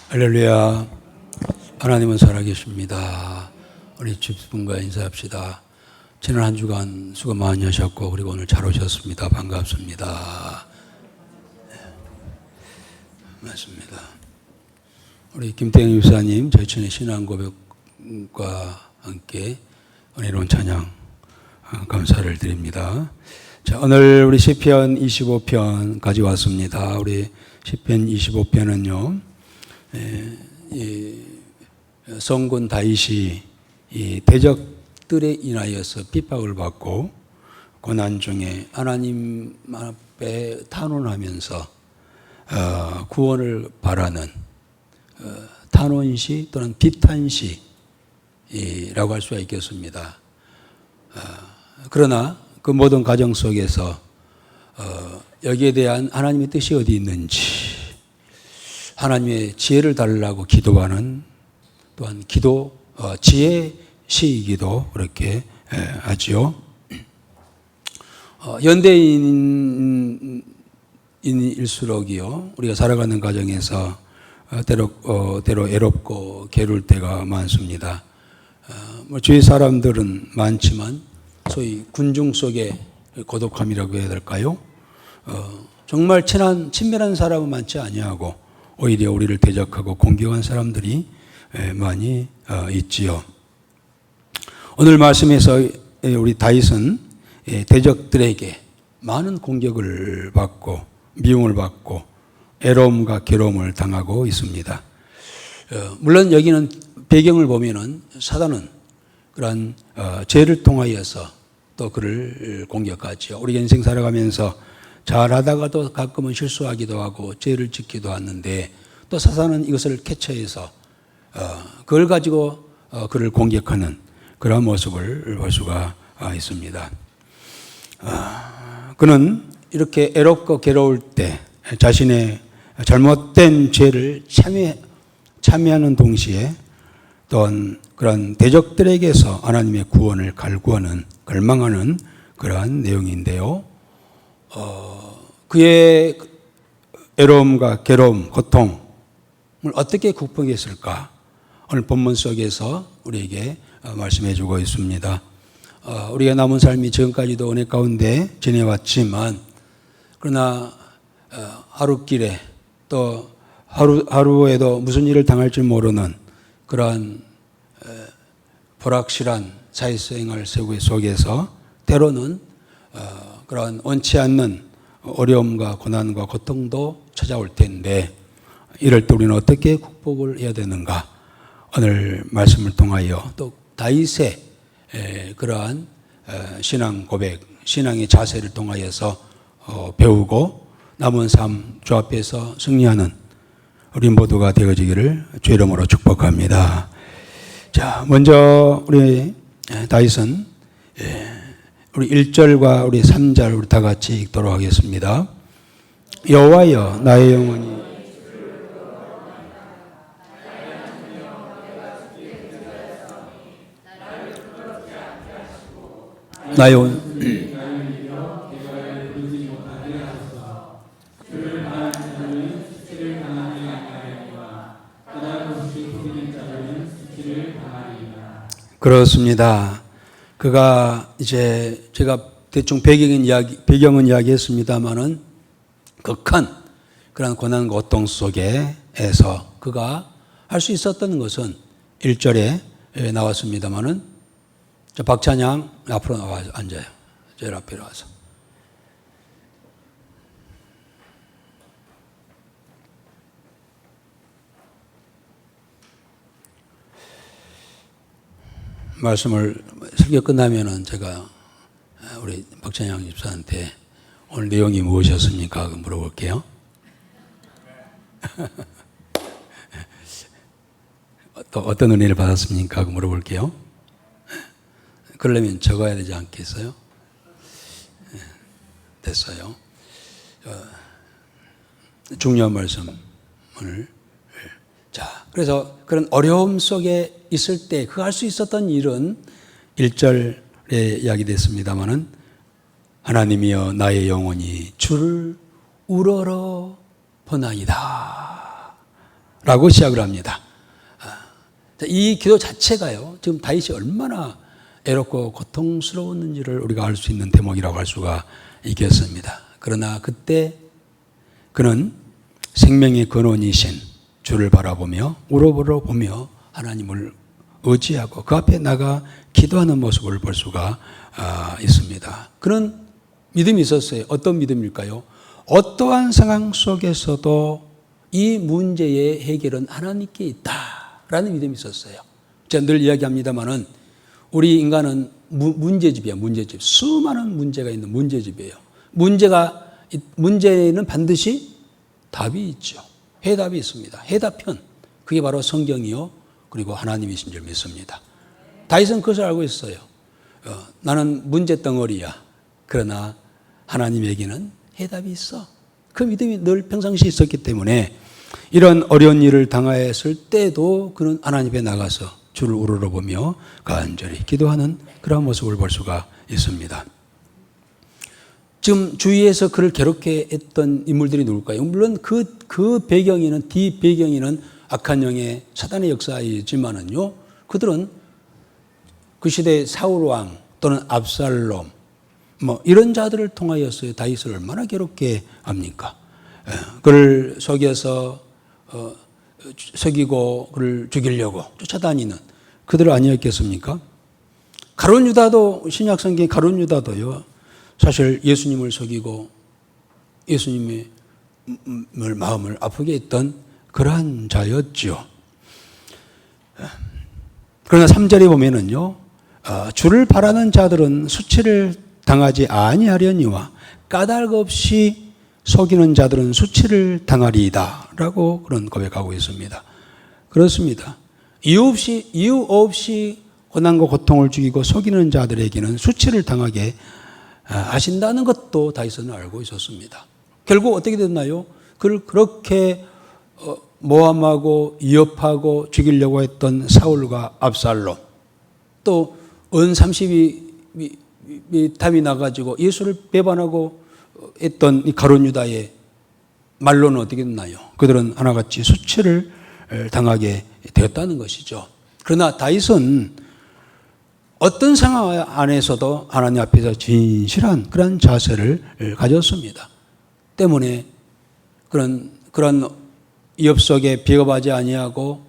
할렐루야. 하나님은 살아계십니다. 우리 집분과 인사합시다. 지난 한 주간 수고 많이 하셨고 그리고 오늘 잘 오셨습니다. 반갑습니다. 맞습니다. 우리 김태형 유사님 저희 천의 신앙 고백과 함께 은혜로운 찬양 감사를 드립니다. 자, 오늘 우리 시편 25편까지 왔습니다. 우리 시편 25편은요. 성군 다윗이 이 대적들에 인하여서 핍박을 받고 고난 중에 하나님 앞에 탄원하면서 구원을 바라는 탄원시 또는 비탄시라고 할 수가 있겠습니다. 그러나 그 모든 과정 속에서 여기에 대한 하나님의 뜻이 어디 있는지 하나님의 지혜를 달라고 기도하는 또한 기도 지혜 시이기도 그렇게 하지요. 현대인일수록이요 우리가 살아가는 과정에서 때로 애롭고 괴로울 때가 많습니다. 주위 사람들은 많지만 소위 군중 속의 고독함이라고 해야 될까요? 정말 친밀한 사람은 많지 아니하고 오히려 우리를 대적하고 공격한 사람들이 많이 있지요. 오늘 말씀에서 우리 다윗은 대적들에게 많은 공격을 받고 미움을 받고 애로움과 괴로움을 당하고 있습니다. 물론 여기는 배경을 보면은 사단은 그러한 죄를 통하여서 또 그를 공격하지요. 우리 인생 살아가면서 잘하다가도 가끔은 실수하기도 하고 죄를 짓기도 하는데 또 사단은 이것을 캐치해서 그걸 가지고 그를 공격하는 그런 모습을 볼 수가 있습니다. 그는 이렇게 애롭고 괴로울 때 자신의 잘못된 죄를 참여하는 동시에 또한 그런 대적들에게서 하나님의 구원을 갈구하는 갈망하는 그러한 내용인데요. 그의 애로움과 괴로움, 고통을 어떻게 극복했을까? 오늘 본문 속에서 우리에게 말씀해 주고 있습니다. 우리가 남은 삶이 지금까지도 은혜 가운데 지내왔지만 그러나 하루길에 또 하루에도 무슨 일을 당할지 모르는 그러한 불확실한 사회생활 속에서 때로는 그러한 원치 않는 어려움과 고난과 고통도 찾아올 텐데 이럴 때 우리는 어떻게 극복을 해야 되는가? 오늘 말씀을 통하여 또 다윗의 그러한 신앙 고백, 신앙의 자세를 통하여서 배우고 남은 삶 주 앞에서 승리하는 우리 모두가 되어지기를 주의 이름으로 축복합니다. 자, 먼저 우리 다윗은 우리 1절과 우리 3절 우리 다 같이 읽도록 하겠습니다. 여호와여 나의 영혼이 나의 영혼 그렇습니다. 그가 이제 제가 대충 배경은 이야기했습니다만은 극한 그런 고난 고통 속에서 그가 할 수 있었던 것은 1절에 나왔습니다만은 박찬양 앞으로 나와 앉아요. 제일 앞에 와서. 말씀을 설교 끝나면은 제가 우리 박찬양 집사한테 오늘 내용이 무엇이었습니까? 물어볼게요. 또 어떤 은혜를 받았습니까? 물어볼게요. 그러려면 적어야 되지 않겠어요? 됐어요. 중요한 말씀을. 자, 그래서 그런 어려움 속에 있을 때 그 할 수 있었던 일은 1절에 이야기됐습니다마는 하나님이여 나의 영혼이 주를 우러러 보나이다 라고 시작을 합니다. 이 기도 자체가요, 지금 다윗이 얼마나 애롭고 고통스러웠는지를 우리가 알 수 있는 대목이라고 할 수가 있겠습니다. 그러나 그때 그는 생명의 근원이신 주를 바라보며 우러러보며 하나님을 의지하고 그 앞에 나가 기도하는 모습을 볼 수가 있습니다. 그는 믿음이 있었어요. 어떤 믿음일까요? 어떠한 상황 속에서도 이 문제의 해결은 하나님께 있다라는 믿음이 있었어요. 제가 늘 이야기합니다마는 우리 인간은 문제집이야, 문제집. 수많은 문제가 있는 문제집이에요. 문제는 반드시 답이 있죠. 해답이 있습니다. 해답편. 그게 바로 성경이요. 그리고 하나님이신 줄 믿습니다. 다윗은 그것을 알고 있어요. 나는 문제덩어리야. 그러나 하나님에게는 해답이 있어. 그 믿음이 늘 평상시에 있었기 때문에 이런 어려운 일을 당하였을 때도 그는 하나님 앞에 나가서 주를 우러러보며 간절히 기도하는 그런 모습을 볼 수가 있습니다. 지금 주위에서 그를 괴롭게 했던 인물들이 누굴까요? 물론 그 배경에는, 뒷배경에는 악한 영의 사단의 역사이지만은요, 그들은 그 시대의 사울왕 또는 압살롬, 이런 자들을 통하여서 다윗을 얼마나 괴롭게 합니까? 그를 속이고 그를 죽이려고 쫓아다니는 그들 아니었겠습니까? 가룟 유다도, 신약 성경의 가룟 유다도요, 사실 예수님을 속이고 예수님의 마음을 아프게 했던 그러한 자였죠. 그러나 3절에 보면은요, 주를 바라는 자들은 수치를 당하지 아니하려니와 까닭 없이 속이는 자들은 수치를 당하리이다 라고 그런 고백하고 있습니다. 그렇습니다. 이유 없이 고난과 고통을 주기고 속이는 자들에게는 수치를 당하게 하신다는 것도 다윗은 알고 있었습니다. 결국 어떻게 됐나요? 그를 그렇게 모함하고 위협하고 죽이려고 했던 사울과 압살롬, 또 은 30이 탐이 나가지고 예수를 배반하고 했던 이 가룟 유다의 말로는 어떻게 됐나요? 그들은 하나같이 수치를 당하게 되었다는 것이죠. 그러나 다윗은 어떤 상황 안에서도 하나님 앞에서 진실한 그런 자세를 가졌습니다. 때문에 그런 위협 속에 비겁하지 아니하고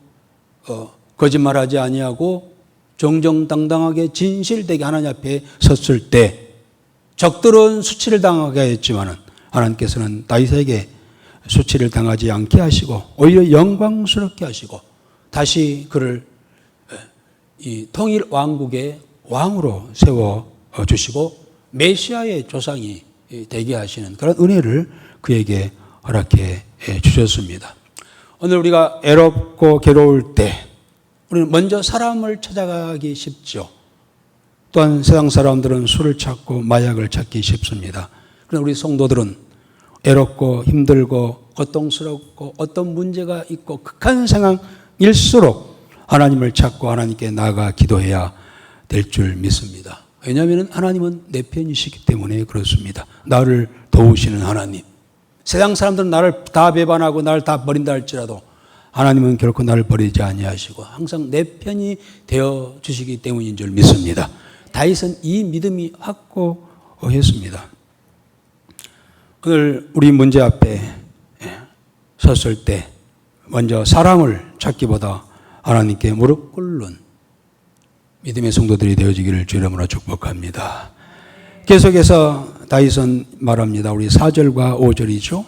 거짓말하지 아니하고 정정당당하게 진실되게 하나님 앞에 섰을 때 적들은 수치를 당하게 했지만은 하나님께서는 다윗에게 수치를 당하지 않게 하시고 오히려 영광스럽게 하시고 다시 그를 이 통일 왕국의 왕으로 세워 주시고 메시아의 조상이 되게 하시는 그런 은혜를 그에게 허락해 주셨습니다. 오늘 우리가 애롭고 괴로울 때 우리는 먼저 사람을 찾아가기 쉽죠. 또한 세상 사람들은 술을 찾고 마약을 찾기 쉽습니다. 그러나 우리 성도들은 애롭고 힘들고 고통스럽고 어떤 문제가 있고 극한 상황일수록 하나님을 찾고 하나님께 나아가 기도해야 될 줄 믿습니다. 왜냐하면 하나님은 내 편이시기 때문에 그렇습니다. 나를 도우시는 하나님. 세상 사람들은 나를 다 배반하고 나를 다 버린다 할지라도 하나님은 결코 나를 버리지 아니하시고 항상 내 편이 되어 주시기 때문인 줄 믿습니다. 다윗은 이 믿음이 확고했습니다. 오늘 우리 문제 앞에 섰을 때 먼저 사랑을 찾기보다 하나님께 무릎 꿇는 믿음의 성도들이 되어지기를 주 이름으로 축복합니다. 계속해서 다윗은 말합니다. 우리 4절과 5절이죠.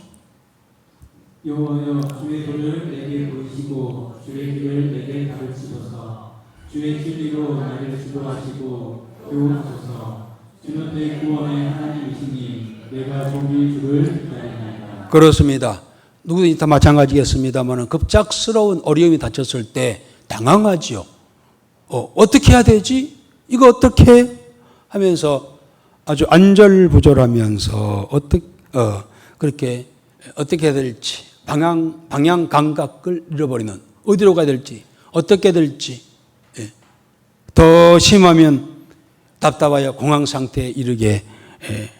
여호와여, 주의 도를 내게 보이시고 주의 길을 내게 가르치소서. 주의 진리로 나를 지도하시고 교훈하소서. 주는 내 구원의 하나님이시니 내가 종일 주를 기다리나이다. 그렇습니다. 누구든지 다 마찬가지겠습니다만 급작스러운 어려움이 닥쳤을 때 당황하지요. 어떻게 해야 되지? 이거 어떻게 하면서 아주 안절부절하면서 그렇게 어떻게 해야 될지 방향 감각을 잃어버리는, 어디로 가야 될지 어떻게 될지, 더 심하면 답답하여 공황 상태에 이르게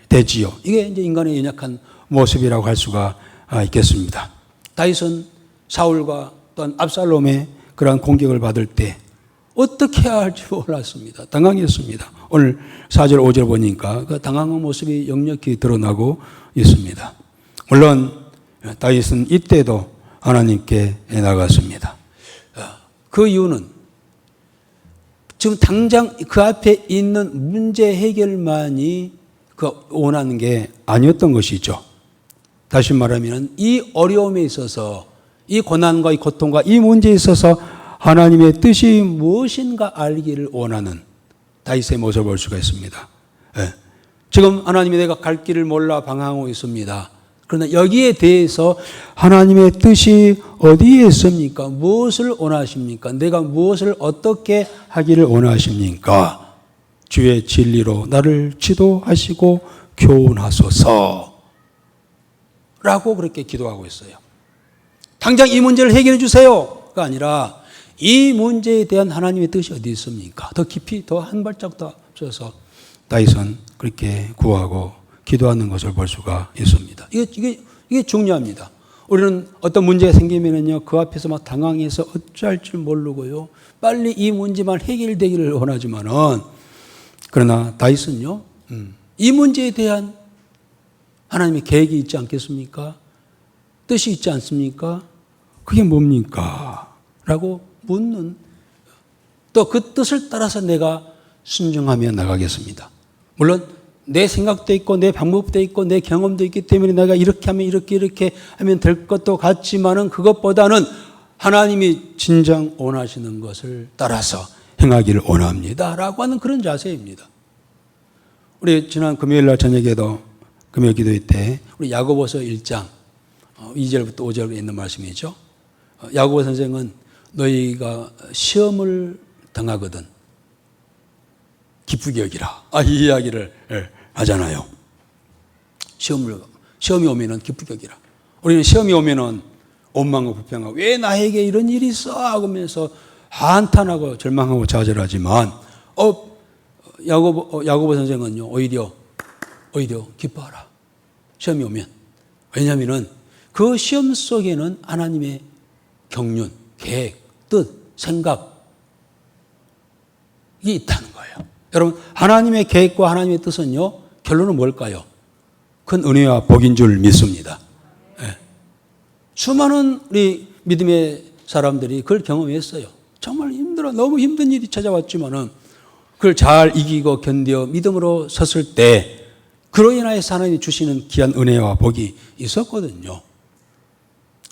되지요. 이게 이제 인간의 연약한 모습이라고 할 수가 있겠습니다. 다윗은 사울과 또한 압살롬의 그러한 공격을 받을 때 어떻게 해야 할지 몰랐습니다. 당황했습니다. 오늘 4절 5절 보니까 그 당황한 모습이 역력히 드러나고 있습니다. 물론 다윗은 이때도 하나님께 나갔습니다. 그 이유는 지금 당장 그 앞에 있는 문제 해결만이 그 원하는 게 아니었던 것이죠. 다시 말하면 이 어려움에 있어서 이 고난과 이 고통과 이 문제에 있어서 하나님의 뜻이 무엇인가 알기를 원하는 다윗의 모습을 볼 수가 있습니다. 지금 하나님이 내가 갈 길을 몰라 방황하고 있습니다. 그러나 여기에 대해서 하나님의 뜻이 어디에 있습니까? 무엇을 원하십니까? 내가 무엇을 어떻게 하기를 원하십니까? 주의 진리로 나를 지도하시고 교훈하소서 라고 그렇게 기도하고 있어요. 당장 이 문제를 해결해 주세요가 아니라 이 문제에 대한 하나님의 뜻이 어디 있습니까? 더 깊이 더 한 발짝 더 앞서서 다윗은 그렇게 구하고 기도하는 것을 볼 수가 있습니다. 이게 중요합니다. 우리는 어떤 문제가 생기면은요, 그 앞에서 막 당황해서 어찌할 줄 모르고요, 빨리 이 문제만 해결되기를 원하지만은, 그러나 다윗은요, 이 문제에 대한 하나님의 계획이 있지 않겠습니까? 뜻이 있지 않습니까? 그게 뭡니까? 라고 묻는, 또 그 뜻을 따라서 내가 순종하며 나가겠습니다. 물론 내 생각도 있고 내 방법도 있고 내 경험도 있기 때문에 내가 이렇게 하면 이렇게 하면 될 것도 같지만은 그것보다는 하나님이 진정 원하시는 것을 따라서 행하기를 원합니다 라고 하는 그런 자세입니다. 우리 지난 금요일 날 저녁에도 금요일 기도회 때 우리 야고보서 1장 2절부터 5절에 있는 말씀이죠. 야고보 선생은 너희가 시험을 당하거든 기쁘게 여기라. 이 이야기를 하잖아요. 시험이 오면은 기쁘게 여기라. 우리는 시험이 오면은 원망하고 불평하고 왜 나에게 이런 일이 있어 하면서 한탄하고 절망하고 좌절하지만 야고보 선생은요 오히려 기뻐하라. 시험이 오면. 왜냐하면은 그 시험 속에는 하나님의 경륜, 계획, 뜻, 생각이 있다는 거예요. 여러분, 하나님의 계획과 하나님의 뜻은요, 결론은 뭘까요? 큰 은혜와 복인 줄 믿습니다. 네. 수많은 우리 믿음의 사람들이 그걸 경험했어요. 정말 힘들어, 너무 힘든 일이 찾아왔지만은 그걸 잘 이기고 견뎌 믿음으로 섰을 때 그로 인하여서 하나님이 주시는 귀한 은혜와 복이 있었거든요.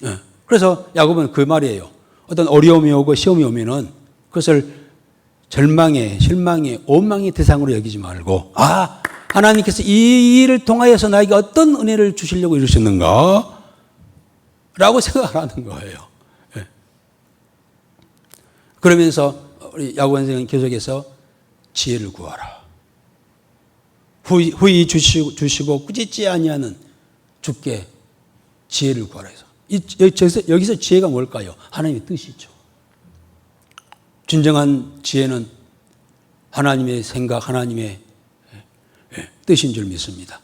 네. 그래서 야고보는 그 말이에요. 어떤 어려움이 오고 시험이 오면은 그것을 절망의, 실망의, 원망의 대상으로 여기지 말고 하나님께서 이 일을 통하여서 나에게 어떤 은혜를 주시려고 이러셨는가? 라고 생각하는 거예요. 네. 그러면서 우리 야고보 선생은 계속해서 지혜를 구하라. 후히 주시고 꾸짖지 아니하는 주께 지혜를 구하라 해서 여기서 지혜가 뭘까요? 하나님의 뜻이죠. 진정한 지혜는 하나님의 생각, 하나님의 뜻인 줄 믿습니다.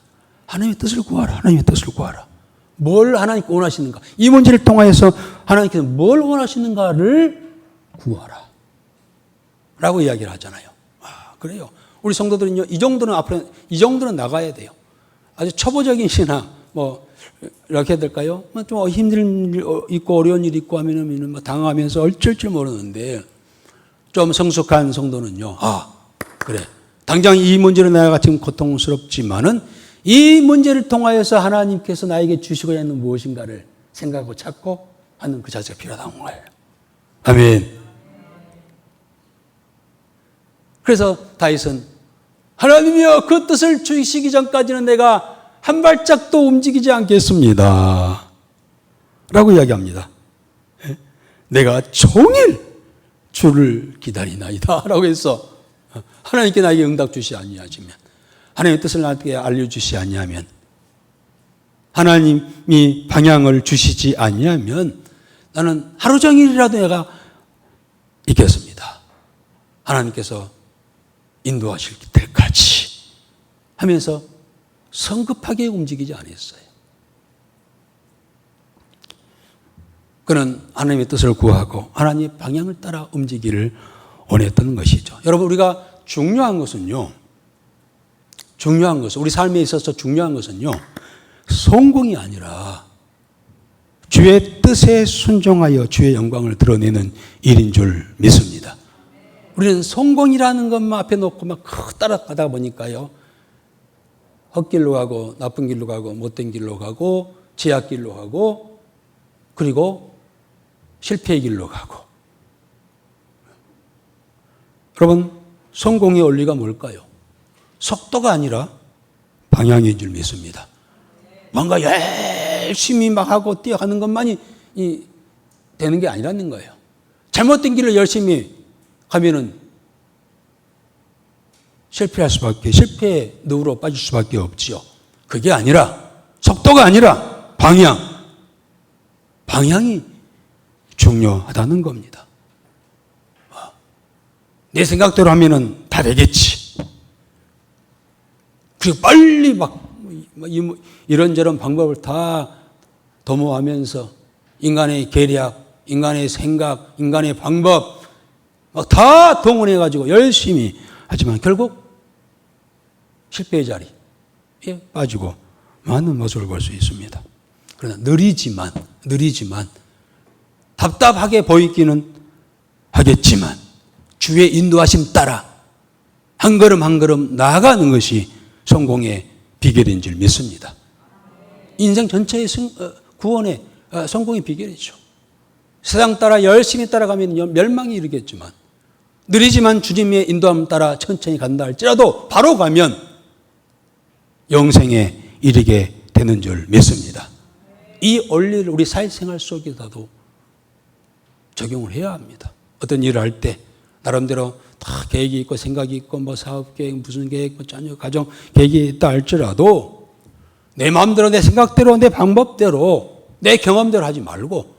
하나님의 뜻을 구하라. 하나님의 뜻을 구하라. 뭘 하나님께 원하시는가? 이 문제를 통하여서 하나님께서 뭘 원하시는가를 구하라. 라고 이야기를 하잖아요. 그래요. 우리 성도들은요, 이 정도는 나가야 돼요. 아주 초보적인 신앙, 이렇게 해야 될까요? 좀 힘든 일 있고 어려운 일 있고 하면은 당하면서 어쩔 줄 모르는데, 좀 성숙한 성도는요, 그래. 당장 이 문제로 내가 지금 고통스럽지만은 이 문제를 통하여서 하나님께서 나에게 주시고자 하는 무엇인가를 생각하고 찾고 하는 그 자세가 필요하다는 거예요. 아멘. 그래서 다윗은 하나님이여 그 뜻을 주시기 전까지는 내가 한 발짝도 움직이지 않겠습니다. 라고 이야기합니다. 내가 종일 주를 기다리나이다. 라고 해서 하나님께 나에게 응답 주시 아니하시면, 하나님의 뜻을 나에게 알려주시 아니하면, 하나님이 방향을 주시지 아니하면 나는 하루 종일이라도 내가 있겠습니다. 하나님께서 인도하실 때까지 하면서 성급하게 움직이지 않았어요. 그는 하나님의 뜻을 구하고 하나님의 방향을 따라 움직이기를 원했던 것이죠. 여러분, 우리가 중요한 것은요, 우리 삶에 있어서 중요한 것은요, 성공이 아니라 주의 뜻에 순종하여 주의 영광을 드러내는 일인 줄 믿습니다. 우리는 성공이라는 것만 앞에 놓고 막 따라가다 보니까요, 헛길로 가고 나쁜 길로 가고 못된 길로 가고 제약길로 가고 그리고 실패의 길로 가고. 여러분, 성공의 원리가 뭘까요? 속도가 아니라 방향인 줄 믿습니다. 뭔가 열심히 막 하고 뛰어가는 것만이 되는 게 아니라는 거예요. 잘못된 길을 열심히 가면은 실패의 늪으로 빠질 수밖에 없지요. 그게 아니라, 속도가 아니라 방향이 중요하다는 겁니다. 내 생각대로 하면은 다 되겠지. 그리고 빨리 막 이런저런 방법을 다 도모하면서 인간의 계략, 인간의 생각, 인간의 방법 다 동원해가지고 열심히 하지만 결국 실패의 자리에 빠지고 많은 모습을 볼 수 있습니다. 그러나 느리지만 답답하게 보이기는 하겠지만 주의 인도하심 따라 한 걸음 한 걸음 나아가는 것이 성공의 비결인 줄 믿습니다. 인생 전체의 구원의 성공의 비결이죠. 세상 따라 열심히 따라가면 멸망이 이르겠지만 느리지만 주님의 인도함 따라 천천히 간다 할지라도 바로 가면 영생에 이르게 되는 줄 믿습니다. 이 원리를 우리 사회생활 속에서도 적용을 해야 합니다. 어떤 일을 할 때 나름대로 다 계획이 있고 생각이 있고 뭐 사업 계획, 무슨 계획, 뭐 자녀 가정 계획이 있다 할지라도 내 마음대로 내 생각대로 내 방법대로 내 경험대로 하지 말고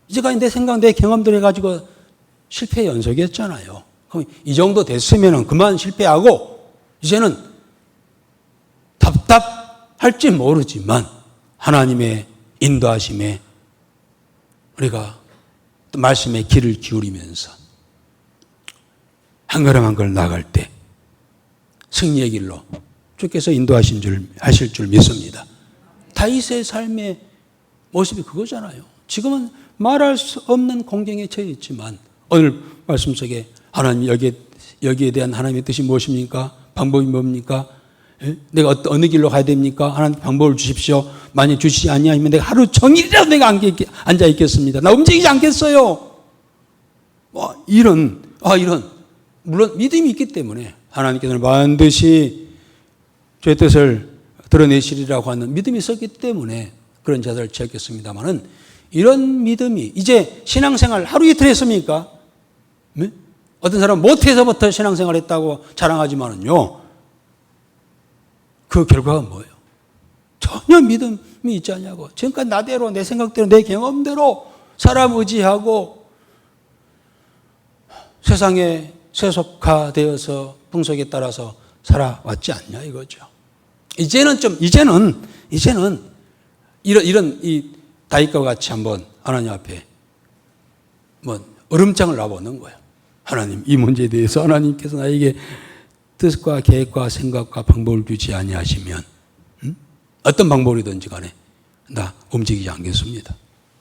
이제까지 내 생각 내 경험대로 해가지고 실패 연속이었잖아요. 그럼 이 정도 됐으면 그만 실패하고 이제는 답답할지 모르지만 하나님의 인도하심에 우리가 또 말씀에 귀를 기울이면서 한 걸음 한 걸음 나아갈 때 승리의 길로 주께서 하실 줄 믿습니다. 다윗의 삶의 모습이 그거잖아요. 지금은 말할 수 없는 공경에 처해 있지만 오늘 말씀 속에 하나님 여기에 대한 하나님의 뜻이 무엇입니까? 방법이 뭡니까? 내가 어느 길로 가야 됩니까? 하나님 방법을 주십시오. 만약 주시지 아니하면 내가 하루 종일이라도 내가 앉아 있겠습니다. 나 움직이지 않겠어요. 이런 물론 믿음이 있기 때문에 하나님께서는 반드시 주의 뜻을 드러내시리라고 하는 믿음이 있었기 때문에 그런 자세를 취했겠습니다만은 이런 믿음이 이제 신앙생활 하루 이틀 했습니까? 네? 어떤 사람은 못해서부터 신앙생활 했다고 자랑하지만은요, 그 결과가 뭐예요? 전혀 믿음이 있지 않냐고. 지금까지 나대로, 내 생각대로, 내 경험대로 사람 의지하고 세상에 세속화되어서 풍속에 따라서 살아왔지 않냐 이거죠. 이제는 이런 이 다윗과 같이 한번 하나님 앞에 얼음장을 놔보는 거예요. 하나님, 이 문제에 대해서 하나님께서 나에게 뜻과 계획과 생각과 방법을 주지 아니하시면 어떤 방법이든지 간에 나 움직이지 않겠습니다.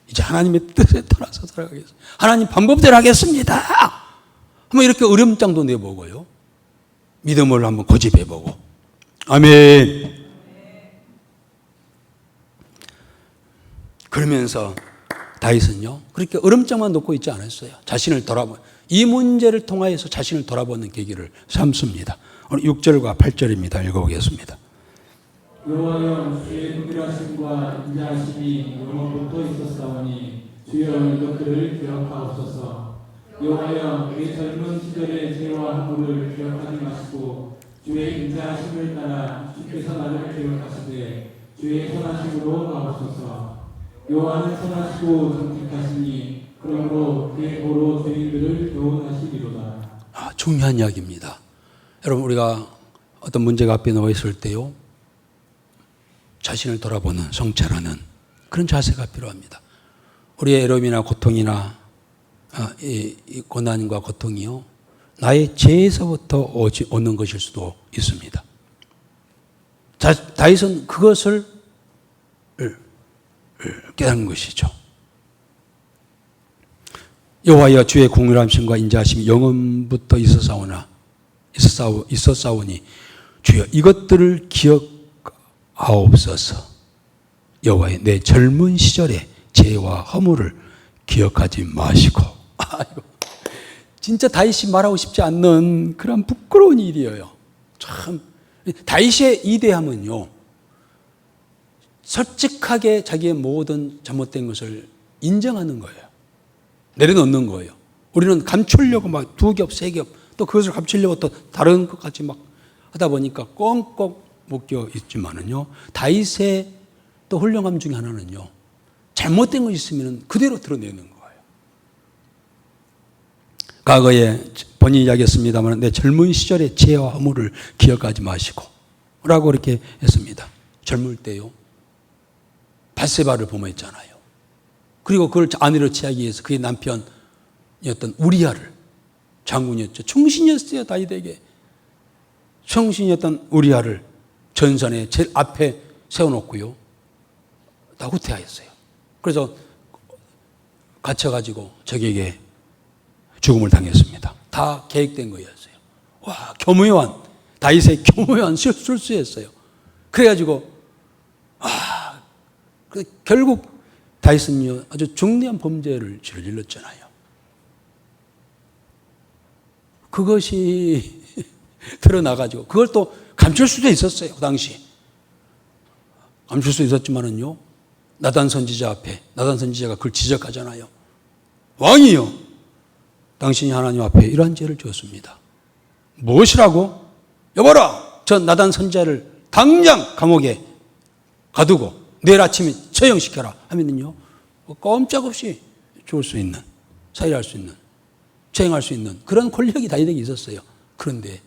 이제 하나님의 뜻에 따라서 살아가겠습니다. 하나님 방법대로 하겠습니다. 한번 이렇게 얼음장도 내보고요. 믿음을 한번 고집해보고. 아멘. 그러면서 다윗은요, 그렇게 얼음장만 놓고 있지 않았어요. 자신을 이 문제를 통하여서 자신을 돌아보는 계기를 삼습니다. 오늘 6절과 8절입니다. 읽어보겠습니다. 여호와여, 주의 긍휼하심과 인자하심이 영원부터 있었사오니 주여 이것들을 기억하옵소서. 여호와여, 우리 젊은 시절의 죄와 허물을 기억하지 마시고 주의 인자하심을 따라 주께서 나를 기억하시되 주의 선하심으로 가옵소서. 여호와는 선하시고 정직하시니 그러므로 그의 보로 죄인들을 교훈하시리로다. 중요한 이야기입니다. 여러분, 우리가 어떤 문제가 앞에 놓여 있을 때요, 자신을 돌아보는 성찰하는 그런 자세가 필요합니다. 우리의 애로움이나 고통이나 이 고난과 고통이요, 나의 죄에서부터 오는 것일 수도 있습니다. 다윗은 그것을 깨닫는 것이죠. 여호와여 주의 공률하심과 인자하심이 영원부터 있었사오니 주여 이것들을 기억하옵소서. 여호와여 내 젊은 시절의 죄와 허물을 기억하지 마시고. 진짜 다윗이 말하고 싶지 않는 그런 부끄러운 일이에요. 참 다윗의 이대함은요, 솔직하게 자기의 모든 잘못된 것을 인정하는 거예요. 내려놓는 거예요. 우리는 감추려고 막 2겹, 3겹, 또 그것을 감추려고 또 다른 것까지 막 하다 보니까 꽁꽁 묶여 있지만은요, 다윗의 또 훌륭함 중에 하나는요, 잘못된 것이 있으면 그대로 드러내는 거예요. 과거에 본인이 이야기했습니다만 내 젊은 시절의 죄와 허물을 기억하지 마시고 라고 이렇게 했습니다. 젊을 때요, 밧세바를 범했잖아요. 그리고 그걸 아내로 취하기 위해서 그의 남편이었던 우리아를, 장군이었죠. 충신이었어요. 다윗에게 충신이었던 우리아를 전선에 제일 앞에 세워놓고요, 다 후퇴하였어요. 그래서 갇혀가지고 적에게 죽음을 당했습니다. 다 계획된 거였어요. 와, 교묘한, 다윗의 교묘한 술수였어요. 그래가지고 결국 다윗은요, 아주 중대한 범죄를 저질렀잖아요. 그것이 드러나가지고 그걸 또 감출 수도 있었어요. 그 당시 감출 수 있었지만은요, 나단 선지자 앞에, 나단 선지자가 그걸 지적하잖아요. 왕이요, 당신이 하나님 앞에 이러한 죄를 지었습니다. 무엇이라고? 여봐라, 저 나단 선지자를 당장 감옥에 가두고 내일 아침에 처형시켜라 하면은요, 꼼짝없이 죽을 수 있는, 살해할 수 있는, 처형할 수 있는 그런 권력이 다윗에게 있었어요. 그런데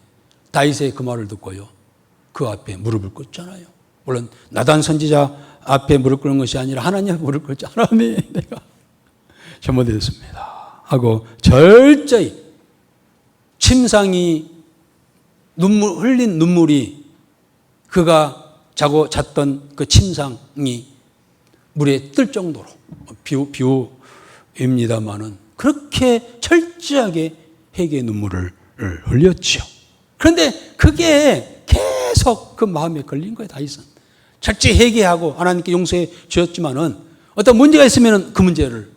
다윗의 그 말을 듣고요, 그 앞에 무릎을 꿇잖아요. 물론 나단 선지자 앞에 무릎 꿇는 것이 아니라 하나님 앞에 무릎 꿇지, 하나님 내가 잘못했습니다 하고 철저히 침상이 흘린 눈물이, 그가 자고 잤던 그 침상이 물에 뜰 정도로, 비유입니다만은 그렇게 철저하게 회개의 눈물을 흘렸죠. 그런데 그게 계속 그 마음에 걸린 거예요. 다윗은 철저히 회개하고 하나님께 용서해 주었지만은 어떤 문제가 있으면 그 문제를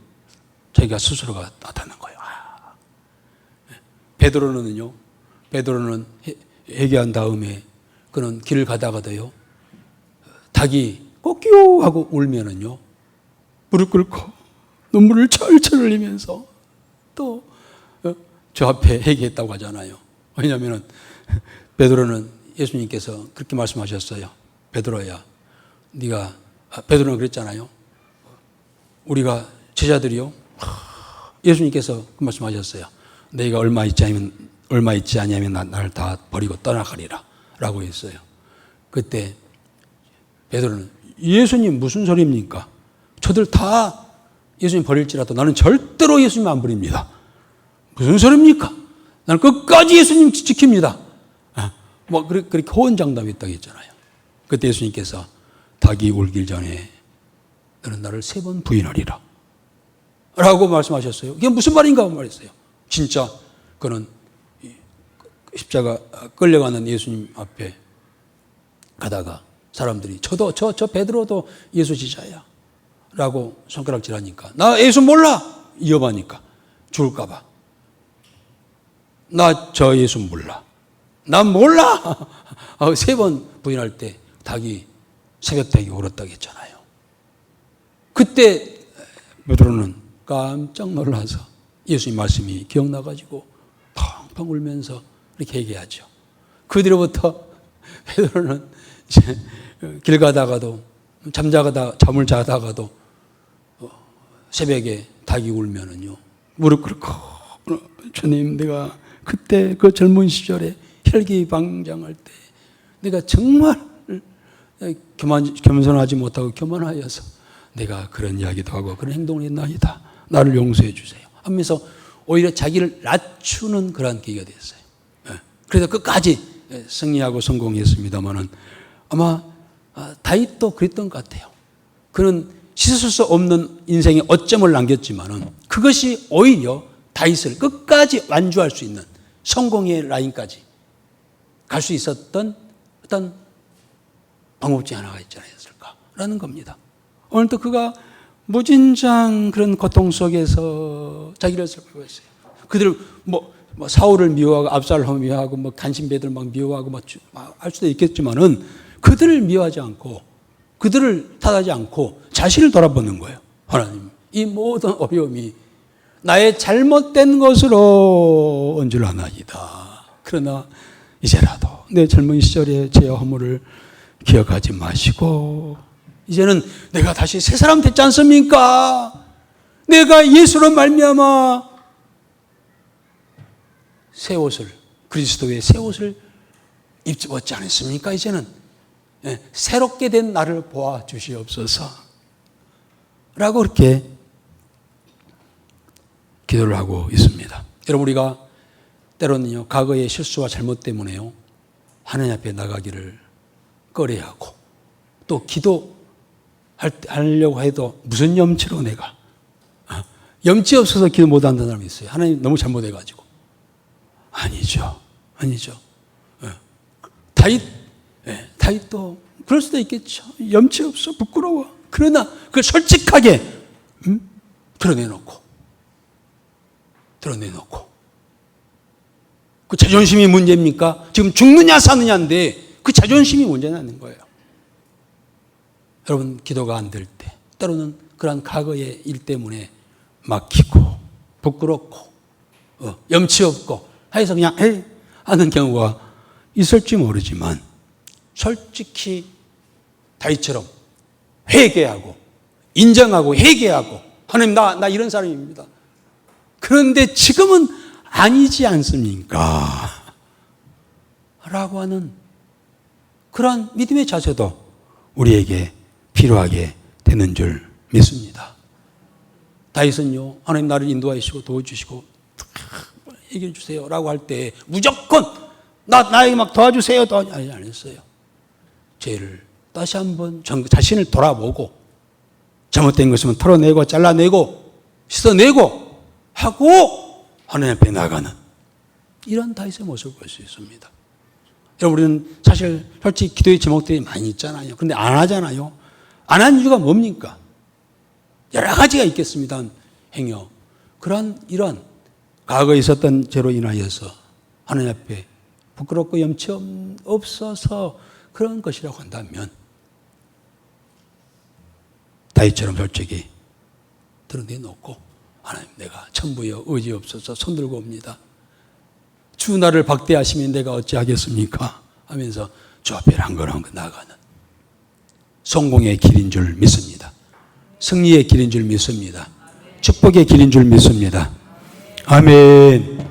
자기가 스스로가 나타낸 거예요. 베드로는 회개한 다음에 그는 길을 가다가도요, 닭이 꼬끼요 하고 울면은요, 무릎 꿇고 눈물을 철철 흘리면서 또 저 앞에 회개했다고 하잖아요. 왜냐하면 베드로는 예수님께서 그렇게 말씀하셨어요. 베드로야, 베드로는 그랬잖아요. 우리가 제자들이요, 예수님께서 그 말씀하셨어요. 너희가 얼마 있지 아니하면 나를 다 버리고 떠나가리라 라고 했어요. 그때 베드로는 예수님 무슨 소리입니까? 저들 다 예수님 버릴지라도 나는 절대로 예수님 안 버립니다. 무슨 소리입니까? 나는 끝까지 예수님 지킵니다. 뭐 그렇게 호언장담했다고 했잖아요. 그때 예수님께서 닭이 울기 전에 너는 나를 3번 부인하리라 라고 말씀하셨어요. 이게 무슨 말인가 말했어요. 진짜 그는 십자가 끌려가는 예수님 앞에 가다가 사람들이 저 베드로도 예수 지자야 라고 손가락질하니까, 나 예수 몰라 위협하니까 죽을까 봐, 나 저 예수 몰라, 난 몰라 3번 부인할 때 새벽 닭이 울었다고 했잖아요. 그때 베드로는 깜짝 놀라서 예수님 말씀이 기억나가지고 펑펑 울면서 이렇게 얘기하죠. 그 뒤로부터 베드로는 이제 길 가다가도 잠을 자다가도 새벽에 닭이 울면은요, 무릎 꿇고 주님, 내가 그때 그 젊은 시절에 혈기방장할 때 내가 정말 겸손하지 못하고 교만하여서 내가 그런 이야기도 하고 그런 행동을 했나이다. 나를 용서해 주세요. 하면서 오히려 자기를 낮추는 그런 계기가 됐어요. 그래서 끝까지 승리하고 성공했습니다만은 아마 다윗도 그랬던 것 같아요. 그는 씻을 수 없는 인생의 어점을 남겼지만은 그것이 오히려 다윗을 끝까지 완주할 수 있는 성공의 라인까지 갈 수 있었던 어떤 방법 중에 하나가 있지 않았을까라는 겁니다. 오늘도 그가 무진장 그런 고통 속에서 자기를 살고 있어요. 그들을 사울을 미워하고 압살롬을 미워하고 간신배들 막 미워하고 할 수도 있겠지만은 그들을 미워하지 않고 그들을 탓하지 않고 자신을 돌아보는 거예요. 하나님, 이 모든 어려움이 나의 잘못된 것으로 온 줄 아나이다. 그러나 이제라도 내 젊은 시절의 제 허물을 기억하지 마시고 이제는 내가 다시 새 사람 됐지 않습니까? 내가 예수로 말미암아 새 옷을, 그리스도의 새 옷을 입었지 않습니까? 이제는 새롭게 된 나를 보아 주시옵소서 라고 그렇게 기도를 하고 있습니다. 여러분, 우리가 때로는요, 과거의 실수와 잘못 때문에요, 하나님 앞에 나가기를 꺼려하고 또 기도하려고 해도 무슨 염치로 내가 염치 없어서 기도 못한다는 사람이 있어요. 하나님 너무 잘못해가지고. 아니죠. 다윗도 그럴 수도 있겠죠. 염치 없어, 부끄러워. 그러나 그걸 솔직하게 드러내놓고 그 자존심이 문제입니까? 지금 죽느냐 사느냐인데 그 자존심이 문제라는 거예요. 여러분, 기도가 안 될 때 때로는 그러한 과거의 일 때문에 막히고 부끄럽고 염치 없고 해서 그냥 하는 경우가 있을지 모르지만 솔직히 다윗처럼 회개하고 인정하고 회개하고 하나님 나 이런 사람입니다. 그런데 지금은 아니지 않습니까? 라고 하는 그러한 믿음의 자세도 우리에게 필요하게 되는 줄 믿습니다. 다윗은요, 하나님 나를 인도하여 주시고 도와주시고 얘기해 주세요 라고 할 때 무조건 나에게 막 도와주세요 아니, 안 했어요. 죄를 다시 한번 자신을 돌아보고 잘못된 것이면 털어내고 잘라내고 씻어내고 하고 하나님 앞에 나가는 이런 다윗의 모습을 볼 수 있습니다. 여러분, 우리는 사실 솔직히 기도의 제목들이 많이 있잖아요. 그런데 안 하잖아요. 안 한 이유가 뭡니까? 여러 가지가 있겠습니다. 행여 이런 과거에 있었던 죄로 인하여서 하나님 앞에 부끄럽고 염치 없어서 그런 것이라고 한다면 다윗처럼 솔직히 드러내놓고 하나님, 내가 천부여 의지 없어서 손들고 옵니다. 주 나를 박대하시면 내가 어찌하겠습니까? 하면서 주 앞에 한 걸 나아가는 성공의 길인 줄 믿습니다. 승리의 길인 줄 믿습니다. 축복의 길인 줄 믿습니다. 아멘.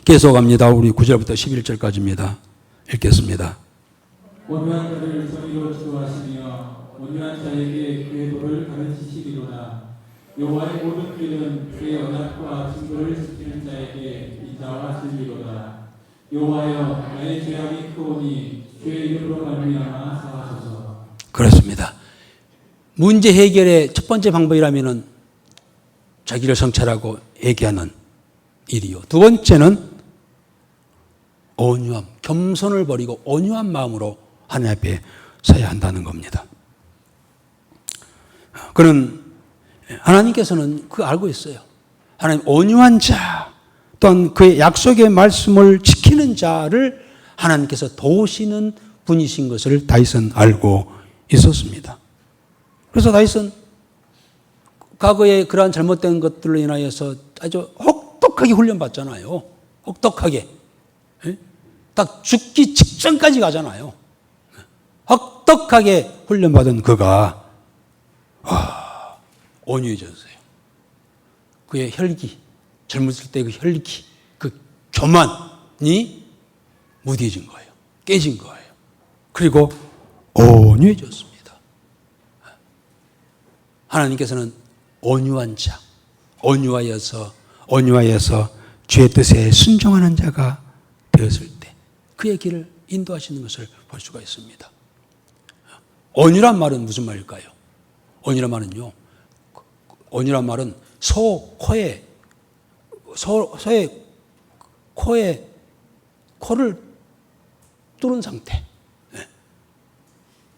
계속합니다. 우리 9절부터 11절까지입니다. 읽겠습니다. 온유한 자를 정의로 지도하시며 온유한 자에게 그의 도를 가르치시리로다. 여호와의 모든 길은 그의 언약과 증거를 지키는 자에게 인자와 진리로다. 여호와여, 나의 죄악이 크오니 주의 이름으로 말미암아 사하소서. 그렇습니다. 문제 해결의 첫 번째 방법이라면은 자기를 성찰하고 회개하는 일이요. 두 번째는 온유함, 겸손을 버리고 온유한 마음으로 하나님 앞에 서야 한다는 겁니다. 그는 하나님께서는 그거 알고 있어요. 하나님, 온유한 자, 또한 그의 약속의 말씀을 지키는 자를 하나님께서 도우시는 분이신 것을 다윗은 알고 있었습니다. 그래서 다윗은 과거에 그러한 잘못된 것들로 인하여서 아주 혹독하게 훈련받잖아요. 혹독하게. 딱 죽기 직전까지 가잖아요. 혹독하게 훈련받은 그가 온유해졌어요. 그의 혈기, 젊었을 때 그 혈기, 그 교만이 무뎌진 거예요. 깨진 거예요. 그리고 온유해졌습니다. 하나님께서는 온유한 자, 온유하여서 주의 뜻에 순종하는 자가 되었을 때 그의 길을 인도하시는 것을 볼 수가 있습니다. 온유란 말은 무슨 말일까요? 온유란 말은요, 온유란 말은 소의 코를 뚫은 상태.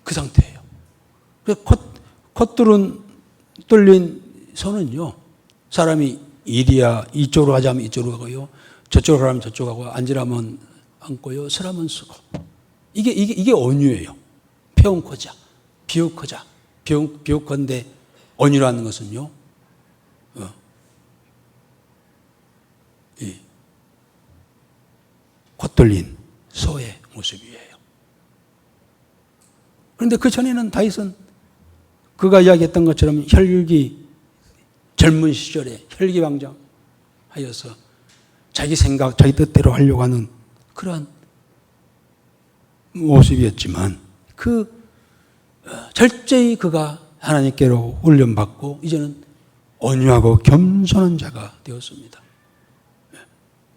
그 상태예요. 코 뚫린 손은요, 사람이 이쪽으로 가자면 이쪽으로 가고요, 저쪽으로 가면 저쪽으로 가고, 앉으라면 앉고요, 서라면 서고. 이게 온유예요. 평코자, 비옥한데 온유라는 것은요, 코 뚫린 소의 모습이에요. 그런데 그 전에는 다윗은 그가 이야기했던 것처럼 젊은 시절에 혈기방장하여서 자기 생각, 자기 뜻대로 하려고 하는 그러한 모습이었지만 철저히 그가 하나님께로 훈련받고 이제는 온유하고 겸손한 자가 되었습니다.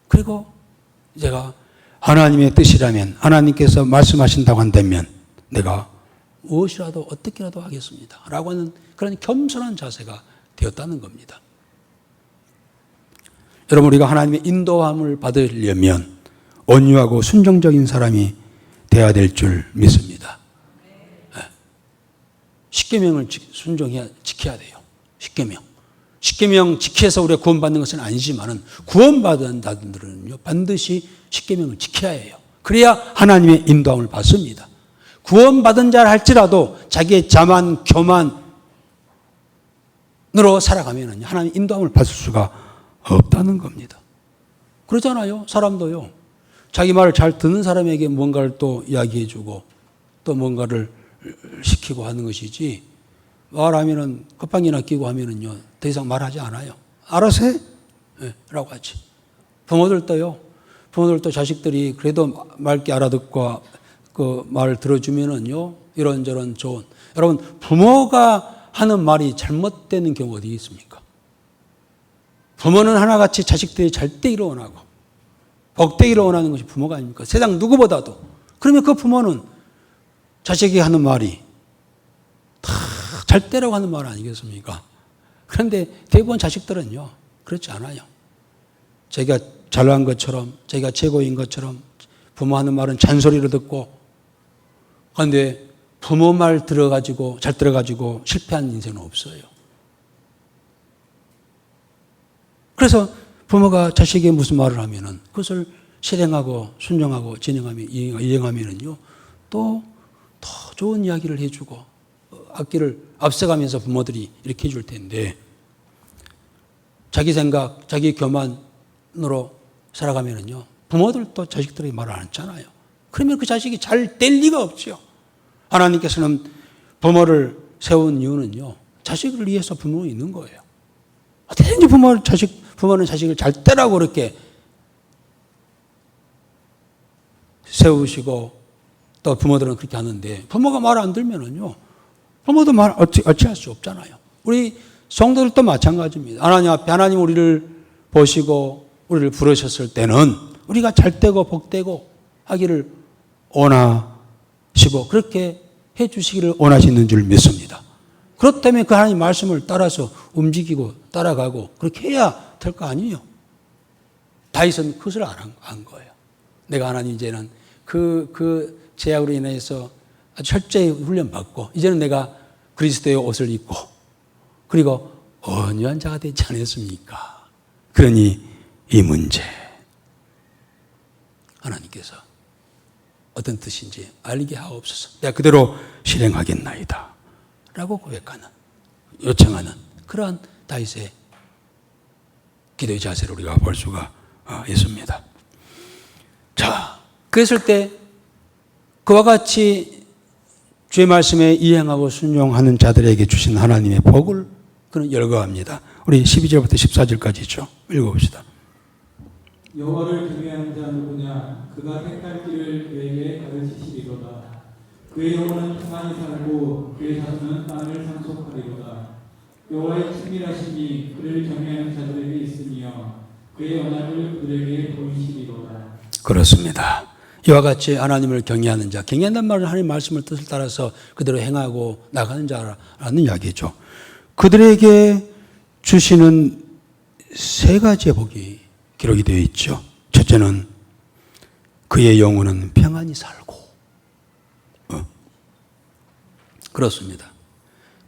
그리고 제가 하나님의 뜻이라면, 하나님께서 말씀하신다고 한다면 내가 무엇이라도 어떻게라도 하겠습니다 라고 하는 그런 겸손한 자세가 되었다는 겁니다. 여러분, 우리가 하나님의 인도함을 받으려면 온유하고 순종적인 사람이 되어야 될 줄 믿습니다. 십계명을 지켜야 돼요. 십계명 지켜서 우리가 구원받는 것은 아니지만은 구원받은 자들은요, 반드시 십계명을 지켜야 해요. 그래야 하나님의 인도함을 받습니다. 구원받은 자를 할지라도 자기의 자만, 교만으로 살아가면 하나님의 인도함을 받을 수가 없다는 겁니다. 그러잖아요. 사람도요. 자기 말을 잘 듣는 사람에게 뭔가를 또 이야기해주고 또 뭔가를 시키고 하는 것이지, 말하면은 컵방이나 끼고 하면은요, 더 이상 말하지 않아요. 알아서 해? 네, 라고 하지. 부모들도 자식들이 그래도 맑게 알아듣고 그 말을 들어주면은요, 이런저런 좋은. 여러분, 부모가 하는 말이 잘못되는 경우가 어디 있습니까? 부모는 하나같이 자식들이 잘 되기를 원하고 복되기를 원하는 것이 부모가 아닙니까? 세상 누구보다도. 그러면 그 부모는 자식이 하는 말이 다 잘 되라고 하는 말 아니겠습니까? 그런데 대부분 자식들은요, 그렇지 않아요. 자기가 잘난 것처럼, 자기가 최고인 것처럼 부모 하는 말은 잔소리로 듣고, 그런데 부모 말 잘 들어가지고 실패한 인생은 없어요. 그래서 부모가 자식에게 무슨 말을 하면은 그것을 실행하고 순종하고 이행하면은요, 또 더 좋은 이야기를 해주고 앞길을 앞서가면서 부모들이 이렇게 해줄 텐데, 자기 생각, 자기 교만으로 살아가면은요, 부모들도 자식들에게 말을 안 했잖아요. 그러면 그 자식이 잘 될 리가 없죠. 하나님께서는 부모를 세운 이유는요, 자식을 위해서 부모가 있는 거예요. 어떻게든지 부모는 자식을 잘 되라고 그렇게 세우시고, 또 부모들은 그렇게 하는데, 부모가 말 안 들면은요, 부모도 말 어찌할 수 없잖아요. 우리 성도들도 마찬가지입니다. 하나님 앞에 하나님 우리를 보시고 우리를 부르셨을 때는 우리가 잘 되고 복되고 하기를 원하시고 그렇게 해 주시기를 원하시는 줄 믿습니다. 그렇다면 그 하나님 말씀을 따라서 움직이고 따라가고 그렇게 해야 될 거 아니에요. 다윗은 그것을 안 거예요. 내가 하나님 이제는 그 제약으로 인해서 아주 철저히 훈련받고 이제는 내가 그리스도의 옷을 입고 그리고 온유한 자가 되지 않았습니까? 그러니 이 문제 하나님께서 어떤 뜻인지 알게 하옵소서. 내가 그대로 실행하겠나이다 라고 고백하는, 요청하는 그러한 다윗의 기도의 자세를 우리가 볼 수가 있습니다. 자, 그랬을 때 그와 같이 주의 말씀에 이행하고 순종하는 자들에게 주신 하나님의 복을 그는 열거합니다. 우리 12절부터 14절까지 있죠. 읽어봅시다. 여호와를 경외하는 자 누구냐? 그가 택할 길을 그에게 가르치시리로다. 그의 영혼은 평안히 살고 그의 자손은 땅을 상속하리로다. 여호와의 친밀하심이 그를 경외하는 자들에게 있으며 그의 언약을 그들에게 보이시리로다. 그렇습니다. 이와 같이 하나님을 경외하는 자, 경외한다는 말은 하나님의 말씀을 뜻을 따라서 그대로 행하고 나가는 자라는 이야기죠. 그들에게 주시는 세 가지의 복이 기록이 되어 있죠. 첫째는 그의 영혼은 평안히 살고, 그렇습니다.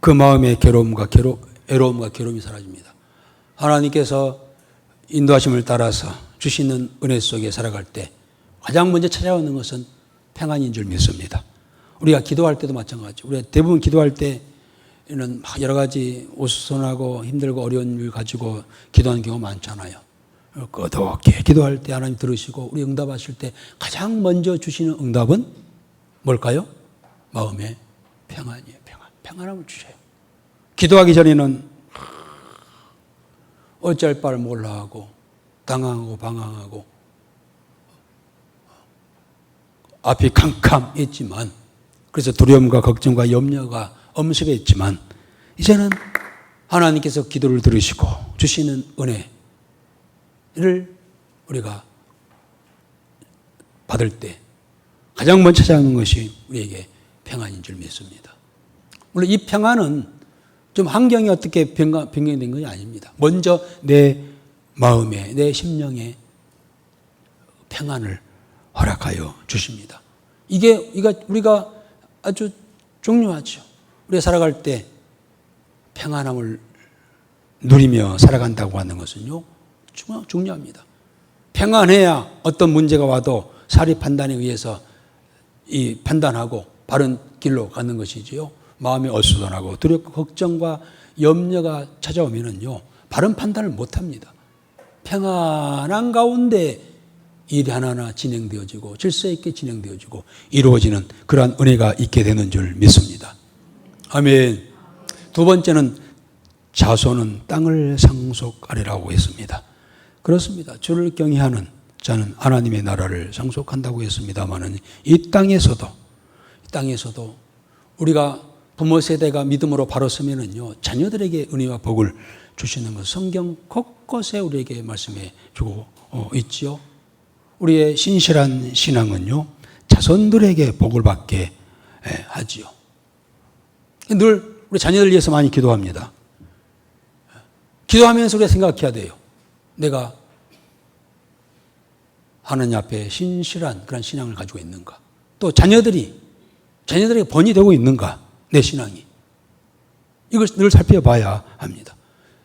그 마음의 괴로움과 괴로움이 사라집니다. 하나님께서 인도하심을 따라서 주시는 은혜 속에 살아갈 때 가장 먼저 찾아오는 것은 평안인 줄 믿습니다. 우리가 기도할 때도 마찬가지죠. 우리가 대부분 기도할 때는 여러 가지 오수선하고 힘들고 어려운 일 가지고 기도하는 경우가 많잖아요. 끄덕게 기도할 때 하나님 들으시고 우리 응답하실 때 가장 먼저 주시는 응답은 뭘까요? 마음의 평안이에요. 평안함을 주셔요. 기도하기 전에는 어쩔 바를 몰라하고 당황하고 방황하고 앞이 캄캄했지만, 그래서 두려움과 걱정과 염려가 엄습했지만 이제는 하나님께서 기도를 들으시고 주시는 은혜를 우리가 받을 때 가장 먼저 찾아오는 것이 우리에게 평안인 줄 믿습니다. 물론 이 평안은 좀 환경이 어떻게 변경된 것이 아닙니다. 먼저 내 마음에, 내 심령에 평안을 허락하여 주십니다. 이게 우리가 아주 중요하죠. 우리가 살아갈 때 평안함을 누리며 살아간다고 하는 것은요, 중요합니다. 평안해야 어떤 문제가 와도 사리 판단에 의해서 이 판단하고 바른 길로 가는 것이지요. 마음이 어수선하고 두렵고 걱정과 염려가 찾아오면은요, 바른 판단을 못 합니다. 평안한 가운데 일이 하나하나 진행되어지고 질서 있게 진행되어지고 이루어지는 그러한 은혜가 있게 되는 줄 믿습니다. 아멘. 두 번째는 자손은 땅을 상속하리라고 했습니다. 그렇습니다. 주를 경외하는 자는 하나님의 나라를 상속한다고 했습니다마는 이 땅에서도 우리가 부모 세대가 믿음으로 바로 서면은요, 자녀들에게 은혜와 복을 주시는 것 성경 곳곳에 우리에게 말씀해 주고 있지요. 우리의 신실한 신앙은요, 자손들에게 복을 받게 하지요. 늘 우리 자녀들 위해서 많이 기도합니다. 기도하면서 우리가 생각해야 돼요. 내가 하나님 앞에 신실한 그런 신앙을 가지고 있는가? 또 자녀들에게 번이 되고 있는가? 내 신앙이. 이걸 늘 살펴봐야 합니다.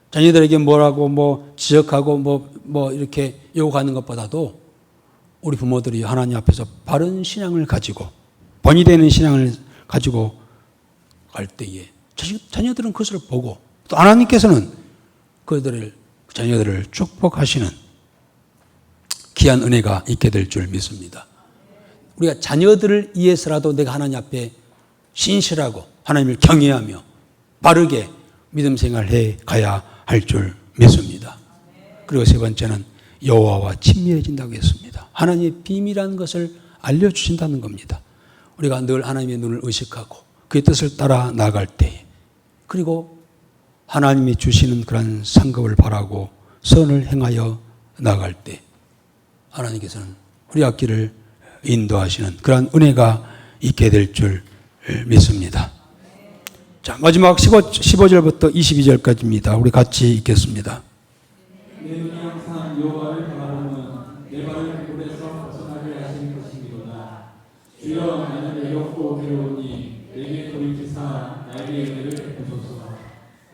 자녀들에게 뭐라고 지적하고 이렇게 요구하는 것보다도 우리 부모들이 하나님 앞에서 바른 신앙을 가지고 번이 되는 신앙을 가지고 갈 때에 자녀들은 그것을 보고 또 하나님께서는 자녀들을 축복하시는 귀한 은혜가 있게 될 줄 믿습니다. 우리가 자녀들을 위해서라도 내가 하나님 앞에 신실하고 하나님을 경외하며 바르게 믿음 생활해 가야 할 줄 믿습니다. 그리고 세 번째는 여호와와 친밀해진다고 했습니다. 하나님의 비밀이라는 것을 알려주신다는 겁니다. 우리가 늘 하나님의 눈을 의식하고 그의 뜻을 따라 나아갈 때, 그리고 하나님이 주시는 그런 상급을 바라고 선을 행하여 나아갈 때 하나님께서는 우리 앞길을 인도하시는 그런 은혜가 있게 될 줄 믿습니다. 자, 마지막 15절부터 22절까지입니다. 우리 같이 읽겠습니다. 내 눈이 항상 여호와를 바라보면 내 발을 불에서 벗어나게 하시는 것이니로다. 주여, 나는 외롭고 괴로우니 내게 돌이키사 나에게 은혜를 베푸소서.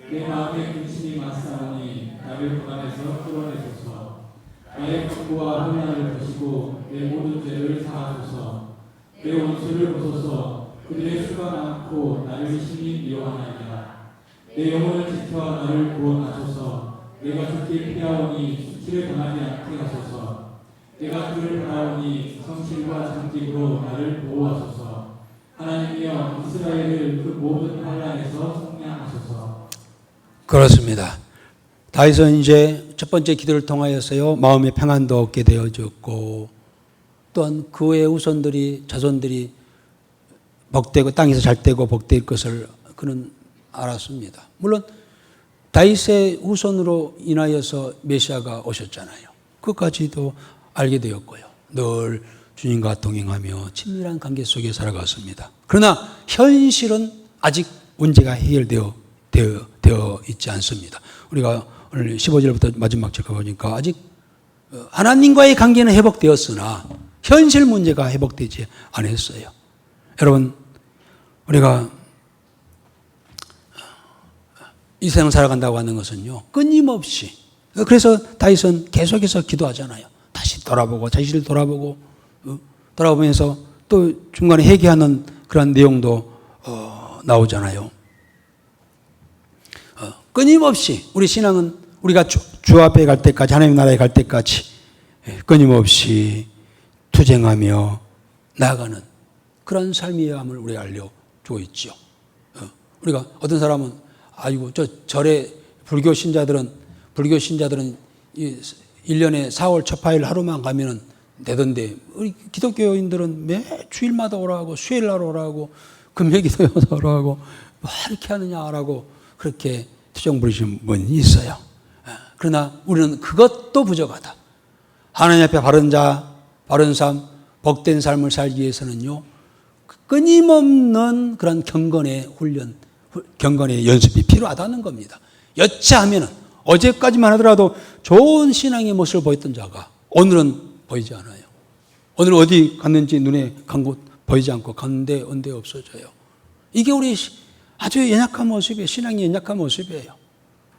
내 마음에 근심이 맞사오니 나를 고난에서 끌어내소서. 나의 폭구와 혼란을 보시고 내 모든 죄를 사하소서. 내 원수를 보소서. 그들의 수가 많고 나를 심히 미워하나이다. 내 영혼을 지켜 나를 구원하소서. 내가 죽기 피하오니 수치를 당하지 않게 하소서. 내가 주를 바라오니 성실과 정직으로 나를 보호하소서. 하나님이여, 이스라엘을 그 모든 환난에서 속량하소서. 그렇습니다. 다윗은 이제 첫 번째 기도를 통하여서요, 마음의 평안도 얻게 되어졌고, 또한 그의 후손들이, 자손들이 복되고 땅에서 잘 되고 복될 것을 그는 알았습니다. 물론 다윗의 후손으로 인하여서 메시아가 오셨잖아요. 그것까지도 알게 되었고요. 늘 주님과 동행하며 친밀한 관계 속에 살아갔습니다. 그러나 현실은 아직 문제가 해결되어 있지 않습니다. 우리가 오늘 15절부터 마지막 절 보니까 아직 하나님과의 관계는 회복되었으나 현실 문제가 회복되지 않았어요. 여러분, 우리가 이 세상 살아간다고 하는 것은요, 끊임없이, 그래서 다윗은 계속해서 기도하잖아요. 다시 돌아보고 자신을 돌아보고 돌아보면서 또 중간에 회개하는 그런 내용도 나오잖아요. 끊임없이 우리 신앙은 우리가 주 앞에 갈 때까지, 하나님 나라에 갈 때까지 끊임없이 투쟁하며 나아가는 그런 삶이어야 함을 우리가 알려주고 있죠. 우리가 어떤 사람은 아이고 절에 불교 신자들은 1년에 4월 첫파일 하루만 가면은 되던데 우리 기독교인들은 매 주일마다 오라고, 수요일날 오라고, 금요기도에서 오라고 뭐 이렇게 하느냐라고 그렇게 투정 부리시는 분이 있어요. 그러나 우리는 그것도 부족하다. 하나님 앞에 바른 자, 바른 삶, 복된 삶을 살기 위해서는요, 끊임없는 그런 경건의 훈련, 경건의 연습이 필요하다는 겁니다. 여차하면은 어제까지만 하더라도 좋은 신앙의 모습을 보였던 자가 오늘은 보이지 않아요. 오늘 어디 갔는지 눈에 간 곳 보이지 않고 갔는데 언제 없어져요. 이게 우리 아주 연약한 모습이에요. 신앙의 연약한 모습이에요.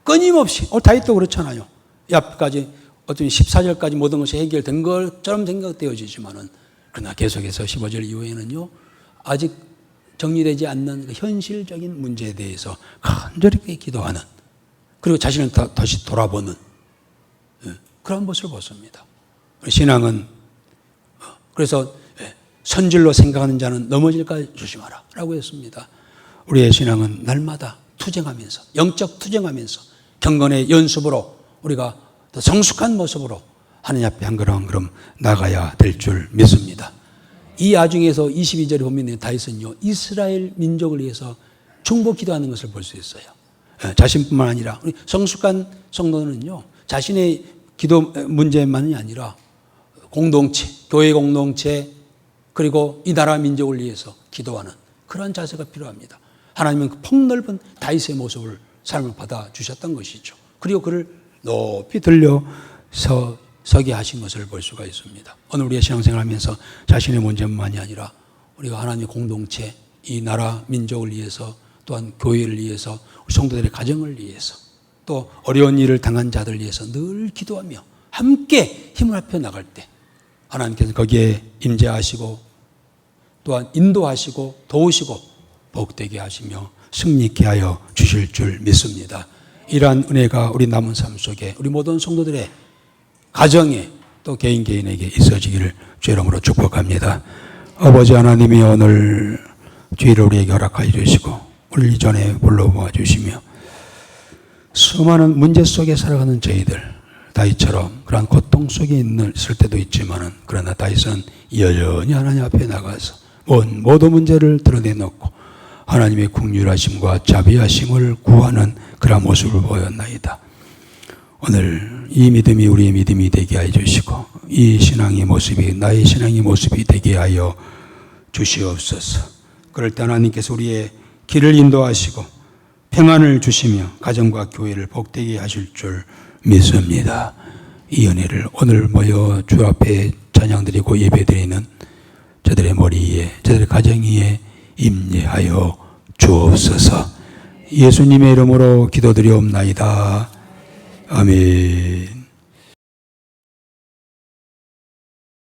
끊임없이, 다윗도 그렇잖아요. 이 앞까지 어떤 14절까지 모든 것이 해결된 것처럼 생각되어지지만은, 그러나 계속해서 15절 이후에는요, 아직 정리되지 않는 그 현실적인 문제에 대해서 간절히 기도하는, 그리고 자신을 다시 돌아보는 그런 모습을 보습니다. 신앙은 그래서 선질로 생각하는 자는 넘어질까 조심하라 라고 했습니다. 우리의 신앙은 날마다 투쟁하면서, 영적 투쟁하면서 경건의 연습으로 우리가 더 성숙한 모습으로 하나님 앞에 한 걸음 한 걸음 나가야 될 줄 믿습니다. 이 와중에서 22절에 보면 다윗은요, 이스라엘 민족을 위해서 중보 기도하는 것을 볼 수 있어요. 자신뿐만 아니라 우리 성숙한 성도는요, 자신의 기도 문제만이 아니라 공동체, 교회 공동체, 그리고 이 나라 민족을 위해서 기도하는 그런 자세가 필요합니다. 하나님은 그 폭넓은 다윗의 모습을 삶을 받아주셨던 것이죠. 그리고 그를 높이 들려서게 하신 것을 볼 수가 있습니다. 오늘 우리의 신앙생활하면서 자신의 문제만이 아니라 우리가 하나님의 공동체, 이 나라 민족을 위해서, 또한 교회를 위해서, 우리 성도들의 가정을 위해서, 또 어려운 일을 당한 자들을 위해서 늘 기도하며 함께 힘을 합해 나갈 때 하나님께서 거기에 임재하시고 또한 인도하시고 도우시고 복되게 하시며 승리케 하여 주실 줄 믿습니다. 이러한 은혜가 우리 남은 삶 속에 우리 모든 성도들의 가정에 또 개인에게 있어지기를 주의 이름으로 축복합니다. 아버지 하나님이 오늘 주의를 우리에게 허락하여 주시고 우리 이전에 불러모아 주시며 수많은 문제 속에 살아가는 저희들, 다윗처럼 그러한 고통 속에 있을 때도 있지만은, 그러나 다윗은 여전히 하나님 앞에 나가서 모든 문제를 드러내놓고 하나님의 긍휼하심과 자비하심을 구하는 그런 모습을 보였나이다. 오늘 이 믿음이 우리의 믿음이 되게 하여 주시고 이 신앙의 모습이 나의 신앙의 모습이 되게 하여 주시옵소서. 그럴 때 하나님께서 우리의 길을 인도하시고 평안을 주시며 가정과 교회를 복되게 하실 줄 믿습니다. 이 은혜를 오늘 모여 주 앞에 찬양드리고 예배드리는 저들의 머리 위에, 저들의 가정 위에 임재하여 주옵소서. 예수님의 이름으로 기도드리옵나이다. 아멘.